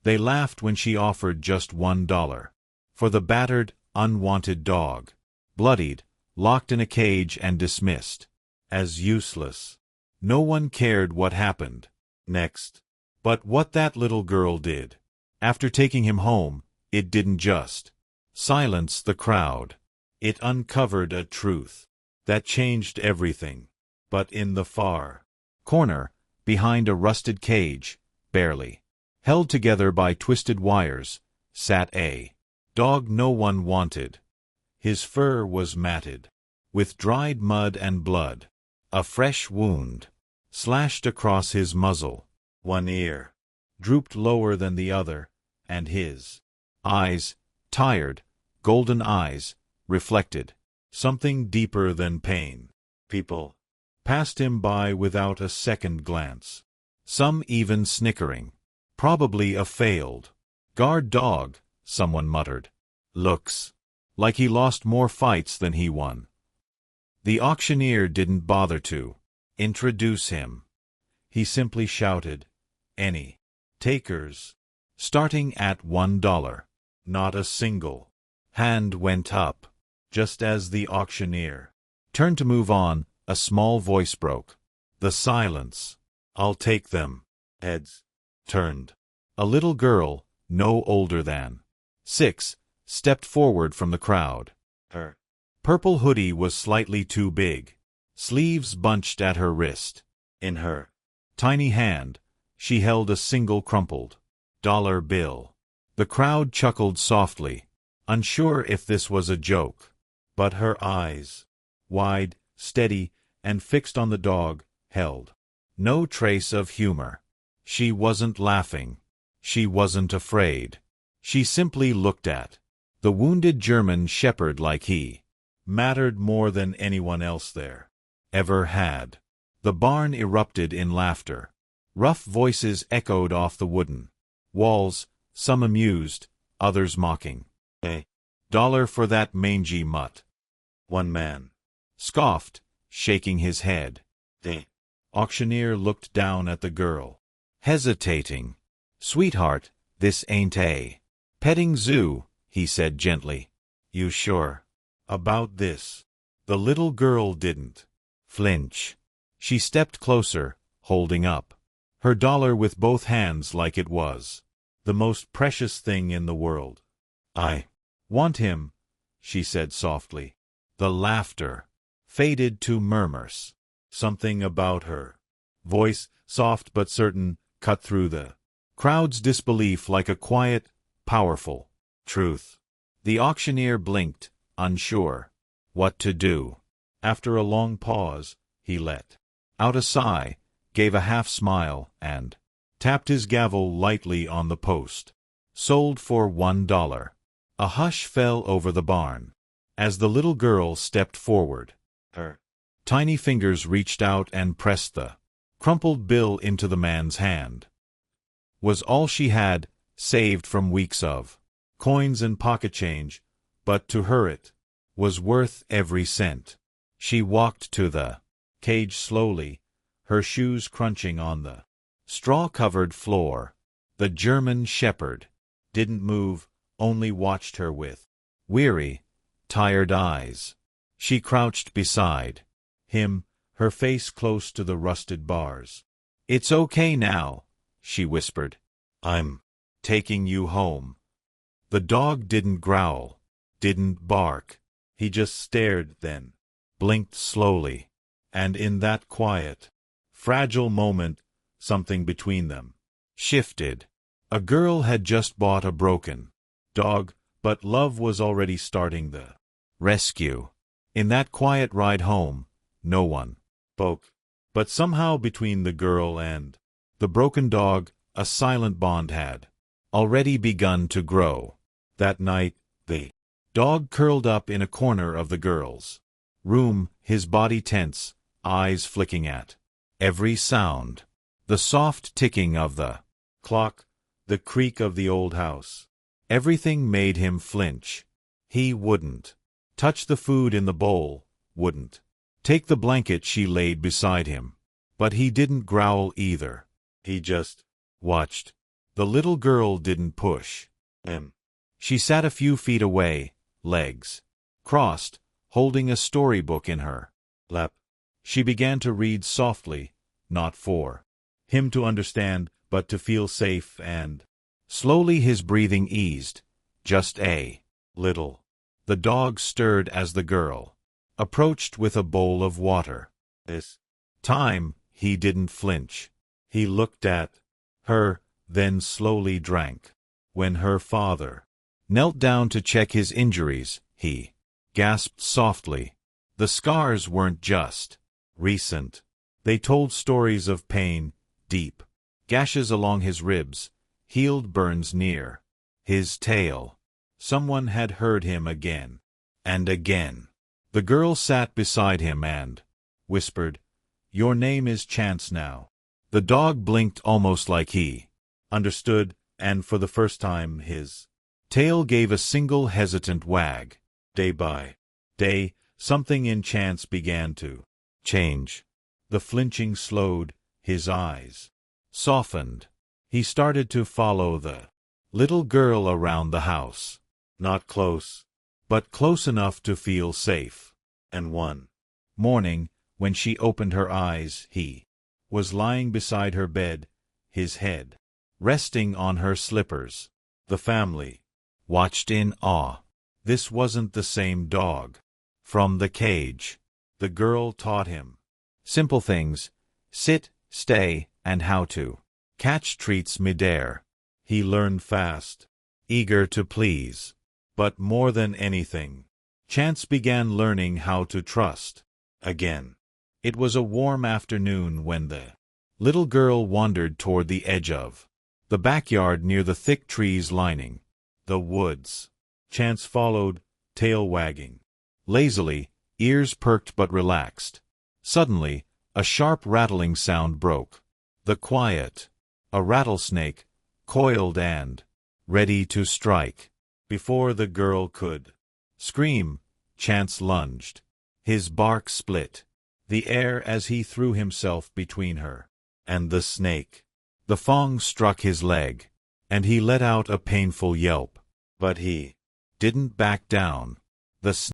They laughed when she offered just $1 for the battered, unwanted dog, bloodied, locked in a cage and dismissed as useless. No one cared what happened next. But what that little girl did, after taking him home, it didn't just silence the crowd. It uncovered a truth that changed everything. But in the far corner, behind a rusted cage, barely held together by twisted wires, sat a dog no one wanted. His fur was matted with dried mud and blood. A fresh wound slashed across his muzzle. One ear drooped lower than the other, and his eyes, tired, golden eyes, reflected something deeper than pain. People passed him by without a second glance, some even snickering. Probably a failed guard dog, someone muttered. Looks like he lost more fights than he won. The auctioneer didn't bother to introduce him. He simply shouted, "Any takers?" starting at $1. Not a single hand went up. Just as the auctioneer turned to move on, a small voice broke the silence. "I'll take them." Heads turned. A little girl, no older than 6, stepped forward from the crowd. Her purple hoodie was slightly too big, sleeves bunched at her wrist. In her tiny hand, she held a single crumpled dollar bill. The crowd chuckled softly, unsure if this was a joke. But her eyes, wide, steady, and fixed on the dog, held no trace of humor. She wasn't laughing. She wasn't afraid. She simply looked at the wounded German shepherd like he mattered more than anyone else there ever had. The barn erupted in laughter. Rough voices echoed off the wooden walls, some amused, others mocking. $1 for that mangy mutt. One man scoffed, shaking his head. The auctioneer looked down at the girl, hesitating. "Sweetheart, this ain't a petting zoo," he said gently. "You sure about this?" The little girl didn't flinch. She stepped closer, holding up her dollar with both hands like it was the most precious thing in the world. "I want him," she said softly. The laughter faded to murmurs. Something about her voice, soft but certain, cut through the crowd's disbelief like a quiet, powerful truth. The auctioneer blinked, unsure what to do. After a long pause, he let out a sigh, gave a half-smile, and tapped his gavel lightly on the post. "Sold for $1. A hush fell over the barn as the little girl stepped forward. Her tiny fingers reached out and pressed the crumpled bill into the man's hand. Was all she had, saved from weeks of coins and pocket change, but to her it was worth every cent. She walked to the cage slowly, her shoes crunching on the straw-covered floor. The German shepherd didn't move, only watched her with weary, tired eyes. She crouched beside him, her face close to the rusted bars. "It's okay now," she whispered. "I'm taking you home." The dog didn't growl, didn't bark. He just stared, then blinked slowly. And in that quiet, fragile moment, something between them shifted. A girl had just bought a broken dog, but love was already starting the rescue. In that quiet ride home, no one spoke. But somehow between the girl and the broken dog, a silent bond had already begun to grow. That night, the dog curled up in a corner of the girl's room, his body tense, eyes flicking at every sound. The soft ticking of the clock, the creak of the old house. Everything made him flinch. He wouldn't touch the food in the bowl, wouldn't take the blanket she laid beside him. But he didn't growl either. He just watched. The little girl didn't push him. She sat a few feet away, legs crossed, holding a storybook in her lap. She began to read softly, not for him to understand, but to feel safe, and slowly his breathing eased, just a little. The dog stirred as the girl approached with a bowl of water. This time, he didn't flinch. He looked at her, then slowly drank. When her father knelt down to check his injuries, he gasped softly. The scars weren't just recent. They told stories of pain, deep gashes along his ribs, healed burns near his tail. Someone had heard him again and again. The girl sat beside him and whispered, "Your name is Chance now." The dog blinked almost like he understood, and for the first time his tail gave a single hesitant wag. Day by day, something in Chance began to change. The flinching slowed, his eyes softened. He started to follow the little girl around the house. Not close, but close enough to feel safe. And one morning, when she opened her eyes, he was lying beside her bed, his head resting on her slippers. The family watched in awe. This wasn't the same dog from the cage. The girl taught him simple things: sit, stay, and how to catch treats midair. He learned fast, eager to please. But more than anything, Chance began learning how to trust again. It was a warm afternoon when the little girl wandered toward the edge of the backyard near the thick trees lining the woods. Chance followed, tail wagging lazily, ears perked but relaxed. Suddenly, a sharp rattling sound broke the quiet. A rattlesnake, coiled and ready to strike. Before the girl could scream, Chance lunged. His bark split the air as he threw himself between her and the snake. The thong struck his leg, and he let out a painful yelp. But he didn't back down. The